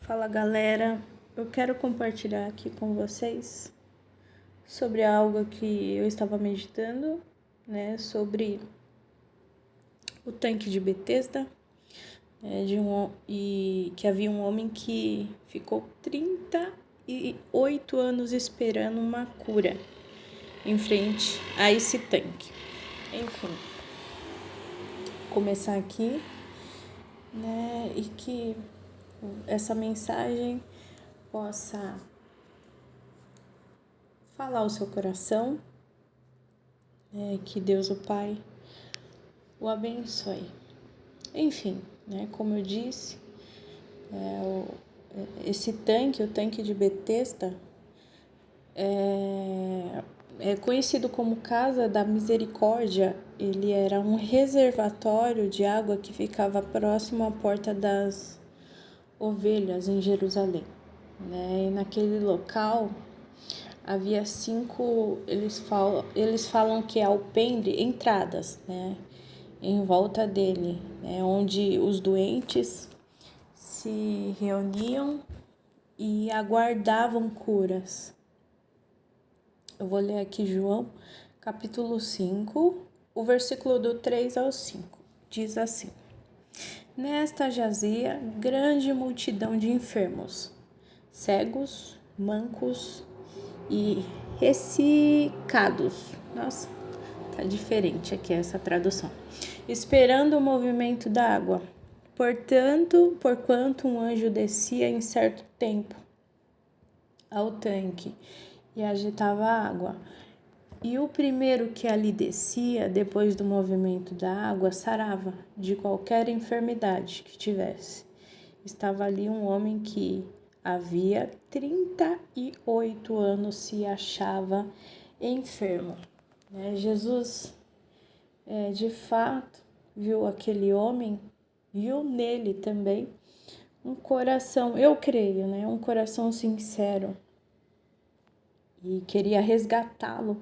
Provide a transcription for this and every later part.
Fala galera, eu quero compartilhar aqui com vocês sobre algo que eu estava meditando, sobre o tanque de Betesda, e que havia um homem que ficou 38 anos esperando uma cura em frente a esse tanque. Enfim, começar aqui, e que essa mensagem possa falar ao seu coração, que Deus o Pai o abençoe. Enfim, como eu disse, esse tanque, o tanque de Betesda, é conhecido como Casa da Misericórdia. Ele era um reservatório de água que ficava próximo à Porta das Ovelhas, em Jerusalém. E naquele local havia 5, eles falam que é alpendre, entradas, em volta dele, onde os doentes se reuniam e aguardavam curas. Eu vou ler aqui João, capítulo 5, o versículo do 3 ao 5. Diz assim: Nesta jazia grande multidão de enfermos, cegos, mancos e ressecados. Nossa, tá diferente aqui essa tradução. Esperando o movimento da água. Porquanto um anjo descia em certo tempo ao tanque e agitava a água. E o primeiro que ali descia, depois do movimento da água, sarava de qualquer enfermidade que tivesse. Estava ali um homem que havia 38 anos se achava enfermo. Jesus, de fato, viu aquele homem, viu nele também um coração, eu creio, um coração sincero, e queria resgatá-lo,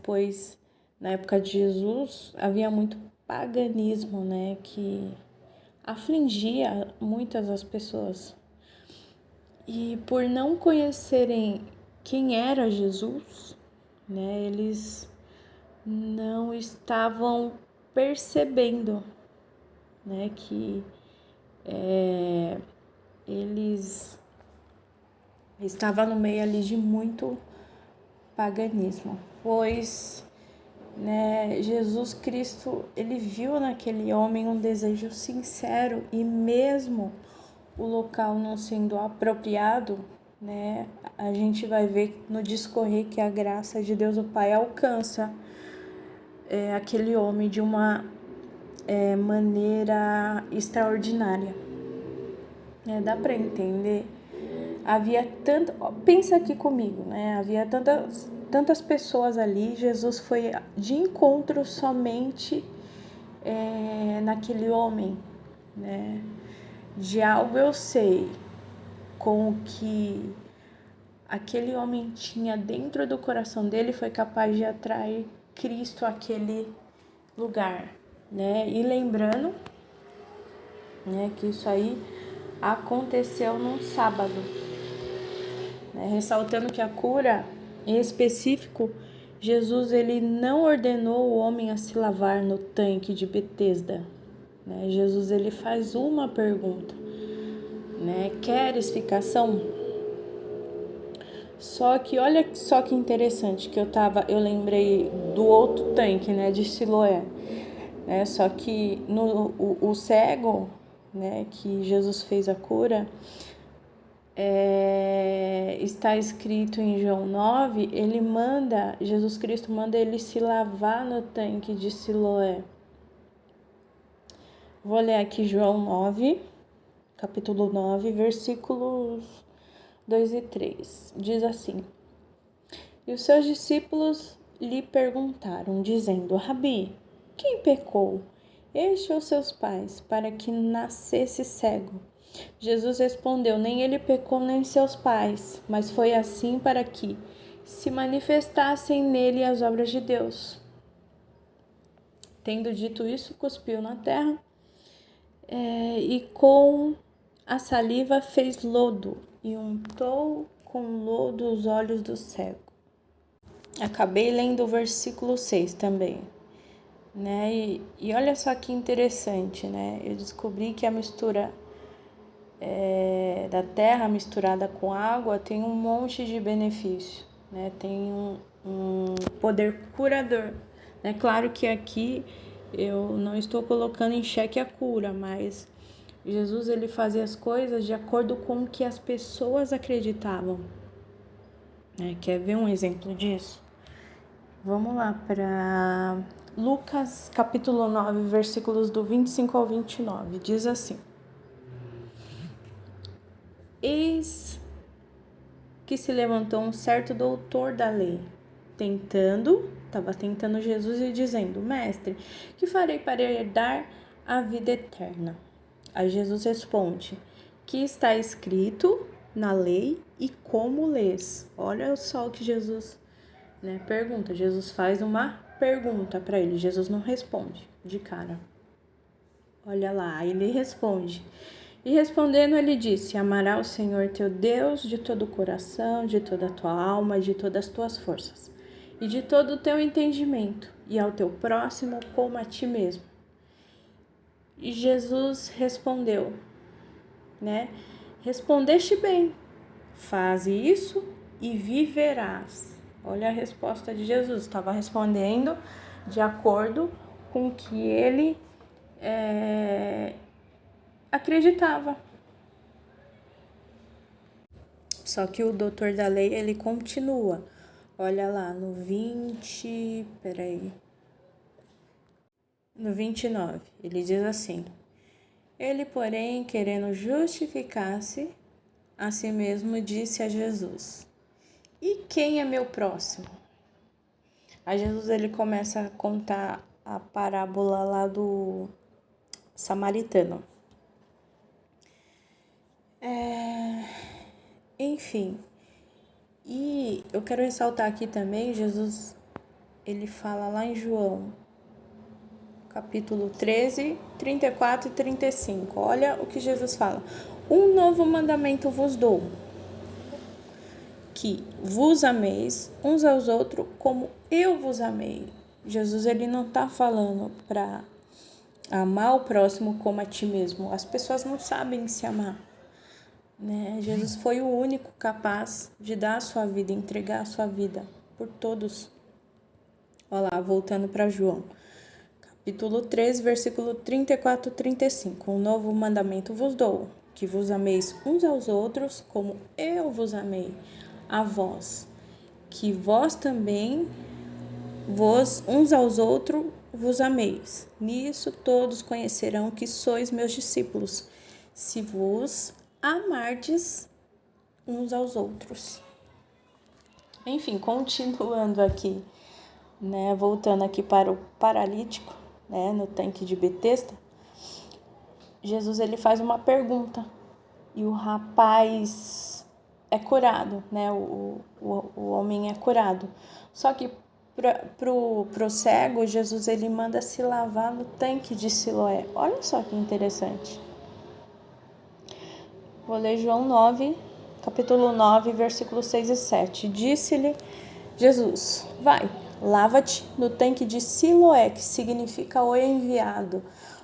pois na época de Jesus havia muito paganismo, que afligia muitas as pessoas. E por não conhecerem quem era Jesus, eles não estavam percebendo, que eles estavam no meio ali de muito paganismo, pois Jesus Cristo, ele viu naquele homem um desejo sincero, e mesmo o local não sendo apropriado, a gente vai ver no discorrer que a graça de Deus o Pai alcança aquele homem de uma maneira extraordinária. Dá para entender. Havia pensa aqui comigo, havia tantas pessoas ali. Jesus foi de encontro somente naquele homem, De algo eu sei, com o que aquele homem tinha dentro do coração dele, foi capaz de atrair Cristo àquele lugar, E lembrando, que isso aí aconteceu num sábado, ressaltando que a cura, em específico, Jesus, ele não ordenou o homem a se lavar no tanque de Betesda. Jesus, ele faz uma pergunta, Queres ficar são? Só que olha só que interessante, que eu lembrei do outro tanque, de Siloé. Só que o cego, que Jesus fez a cura, está escrito em João 9, Jesus Cristo manda ele se lavar no tanque de Siloé. Vou ler aqui João 9, capítulo 9, versículos 2 e 3. Diz assim: E os seus discípulos lhe perguntaram, dizendo: Rabi, quem pecou, este ou seus pais, para que nascesse cego? Jesus respondeu: Nem ele pecou, nem seus pais, mas foi assim para que se manifestassem nele as obras de Deus. Tendo dito isso, cuspiu na terra, e com a saliva fez lodo e untou com lodo os olhos do cego. Acabei lendo o versículo 6 também, né? E olha só que interessante, né? Eu descobri que a mistura da terra misturada com água tem um monte de benefício, né? Tem um poder curador. É claro que aqui eu não estou colocando em xeque a cura, mas Jesus ele fazia as coisas de acordo com o que as pessoas acreditavam. Quer ver um exemplo disso? Vamos lá para Lucas capítulo 9, versículos do 25 ao 29. Diz assim: Eis que se levantou um certo doutor da lei, estava tentando Jesus e dizendo: Mestre, que farei para herdar a vida eterna? Aí Jesus responde: Que está escrito na lei e como lês? Olha só o que Jesus pergunta. Jesus faz uma pergunta para ele. Jesus não responde de cara. Olha lá, ele responde. E respondendo, ele disse: Amará o Senhor teu Deus de todo o coração, de toda a tua alma, de todas as tuas forças, e de todo o teu entendimento, e ao teu próximo como a ti mesmo. E Jesus respondeu, Respondeste bem, faze isso e viverás. Olha a resposta de Jesus, estava respondendo de acordo com o que ele acreditava. Só que o doutor da lei, ele continua. Olha lá, no 29, ele diz assim: Ele, porém, querendo justificar-se a si mesmo, disse a Jesus: E quem é meu próximo? Aí Jesus ele começa a contar a parábola lá do samaritano. Enfim, e eu quero ressaltar aqui também, Jesus, ele fala lá em João, capítulo 13, 34 e 35. Olha o que Jesus fala. Um novo mandamento vos dou, que vos ameis uns aos outros como eu vos amei. Jesus, ele não está falando para amar o próximo como a ti mesmo. As pessoas não sabem se amar. Jesus foi o único capaz de dar a sua vida, entregar a sua vida por todos. Olha lá, voltando para João, capítulo 13, versículo 34 e 35. Um novo mandamento vos dou, que vos ameis uns aos outros como eu vos amei a vós, que vós também vós uns aos outros vos ameis. Nisso todos conhecerão que sois meus discípulos, se vos amardes uns aos outros. Enfim, continuando aqui, voltando aqui para o paralítico, no tanque de Betesda, Jesus ele faz uma pergunta e o rapaz é curado, o homem é curado. Só que pro cego, Jesus ele manda se lavar no tanque de Siloé. Olha só que interessante. Vou ler João 9, capítulo 9, versículos 6 e 7. Disse-lhe Jesus: Vai, lava-te no tanque de Siloé, que significa o enviado.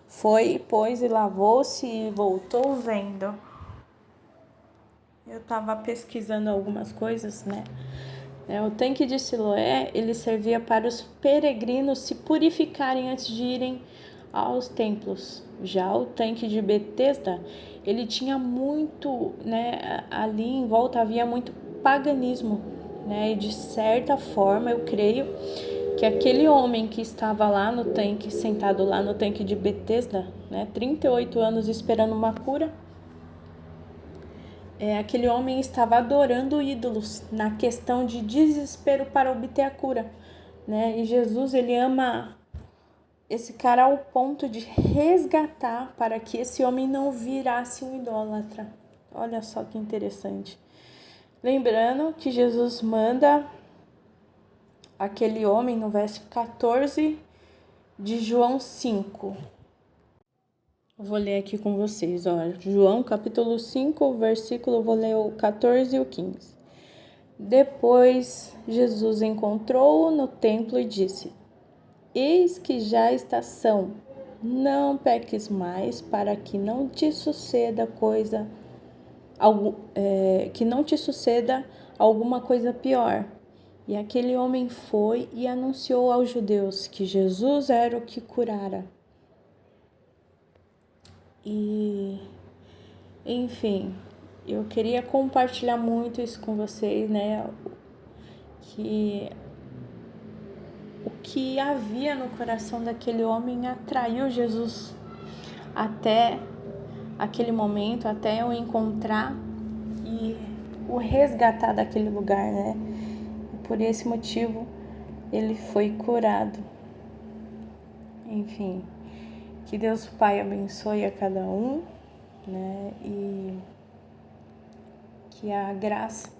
Foi, pois, e lavou-se e voltou vendo. Eu estava pesquisando algumas coisas, O tanque de Siloé, ele servia para os peregrinos se purificarem antes de irem aos templos. Já o tanque de Betesda, ele tinha muito, ali em volta havia muito paganismo, e de certa forma eu creio que aquele homem que estava lá no tanque, sentado lá no tanque de Betesda, 38 anos esperando uma cura, aquele homem estava adorando ídolos na questão de desespero para obter a cura, E Jesus, ele ama esse cara ao ponto de resgatar para que esse homem não virasse um idólatra. Olha só que interessante. Lembrando que Jesus manda aquele homem no verso 14 de João 5. Vou ler aqui com vocês, ó. João capítulo 5, versículo, vou ler o 14 e o 15. Depois Jesus encontrou-o no templo e disse: Eis que já está estação, não peques mais, para que não te suceda alguma coisa pior. E aquele homem foi e anunciou aos judeus que Jesus era o que curara. E, enfim, eu queria compartilhar muito isso com vocês, né? Que o que havia no coração daquele homem atraiu Jesus até aquele momento, até eu encontrar e o resgatar daquele lugar, né? E por esse motivo ele foi curado. Enfim, que Deus Pai abençoe a cada um, né? E que a graça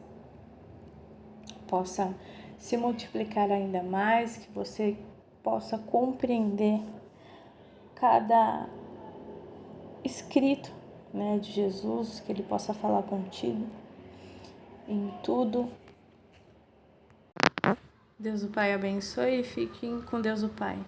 possa se multiplicar ainda mais, que você possa compreender cada escrito, né, de Jesus, que ele possa falar contigo em tudo. Deus o Pai abençoe e fiquem com Deus o Pai.